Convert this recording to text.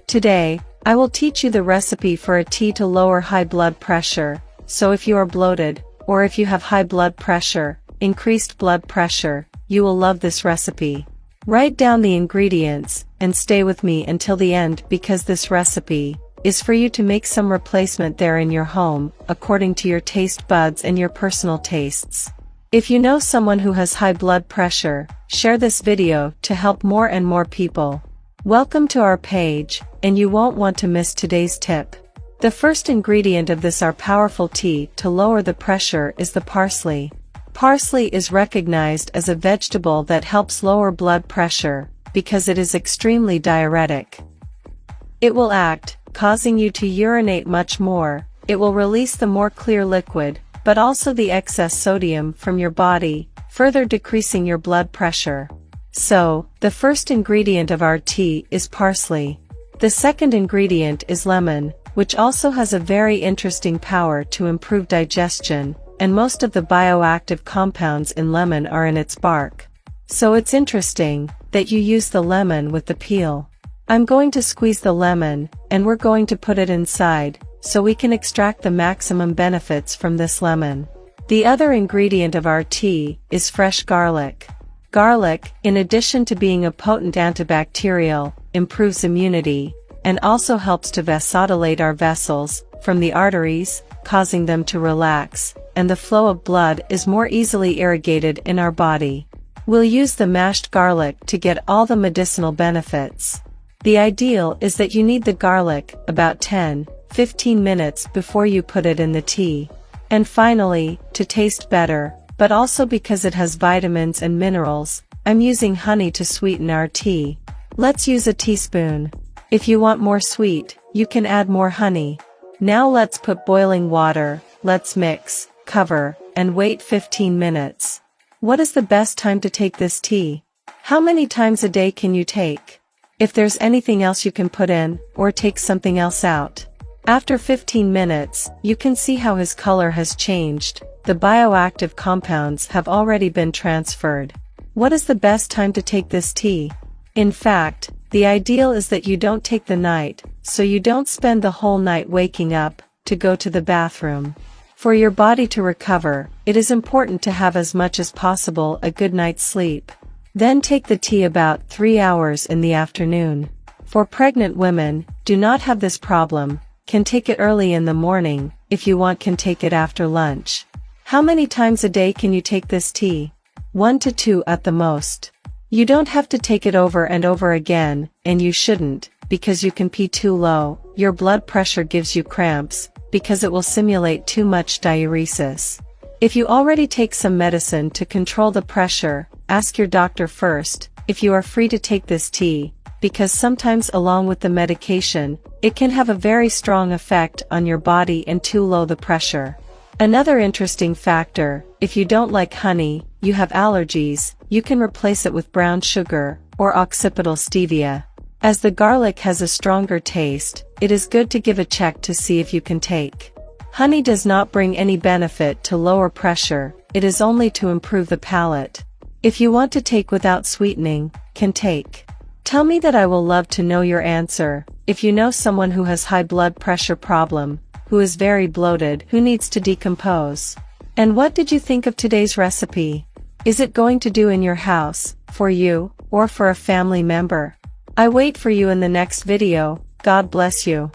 Today, I will teach you the recipe for a tea to lower high blood pressure, so if you are bloated, or if you have high blood pressure, increased blood pressure, you will love this recipe. Write down the ingredients, and stay with me until the end because this recipe is for you to make some replacement there in your home, according to your taste buds and your personal tastes. If you know someone who has high blood pressure, share this video to help more and more people. Welcome to our page, and you won't want to miss today's tip. The first ingredient of this our powerful tea to lower the pressure is the parsley. Parsley is recognized as a vegetable that helps lower blood pressure, because it is extremely diuretic. It will act, causing you to urinate much more, it will release the more clear liquid, but also the excess sodium from your body, further decreasing your blood pressure. So, the first ingredient of our tea is parsley. The second ingredient is lemon, which also has a very interesting power to improve digestion, and most of the bioactive compounds in lemon are in its bark. So it's interesting that you use the lemon with the peel. I'm going to squeeze the lemon, and we're going to put it inside, so we can extract the maximum benefits from this lemon. The other ingredient of our tea is fresh garlic. Garlic, in addition to being a potent antibacterial, improves immunity, and also helps to vasodilate our vessels, from the arteries, causing them to relax, and the flow of blood is more easily irrigated in our body. We'll use the mashed garlic to get all the medicinal benefits. The ideal is that you need the garlic about 10-15 minutes before you put it in the tea. And finally, to taste better, but also because it has vitamins and minerals, I'm using honey to sweeten our tea. Let's use a teaspoon. If you want more sweet, you can add more honey. Now let's put boiling water, let's mix, cover, and wait 15 minutes. What is the best time to take this tea? How many times a day can you take? If there's anything else you can put in, or take something else out. After 15 minutes, you can see how his color has changed. The bioactive compounds have already been transferred. What is the best time to take this tea? In fact, the ideal is that you don't take the night, so you don't spend the whole night waking up to go to the bathroom. For your body to recover, it is important to have as much as possible a good night's sleep. Then take the tea about 3 hours in the afternoon. For pregnant women, do not have this problem, can take it early in the morning, if you want can take it after lunch. How many times a day can you take this tea? 1 to 2 at the most. You don't have to take it over and over again, and you shouldn't, because you can pee too low, your blood pressure gives you cramps, because it will simulate too much diuresis. If you already take some medicine to control the pressure, ask your doctor first, if you are free to take this tea, because sometimes along with the medication, it can have a very strong effect on your body and too low the pressure. Another interesting factor, if you don't like honey, you have allergies, you can replace it with brown sugar, or occipital stevia. As the garlic has a stronger taste, it is good to give a check to see if you can take. Honey does not bring any benefit to lower pressure, it is only to improve the palate. If you want to take without sweetening, can take. Tell me that I will love to know your answer. If you know someone who has high blood pressure problem, who is very bloated, who needs to decompose. And what did you think of today's recipe? Is it going to do in your house, for you, or for a family member? I wait for you in the next video. God bless you.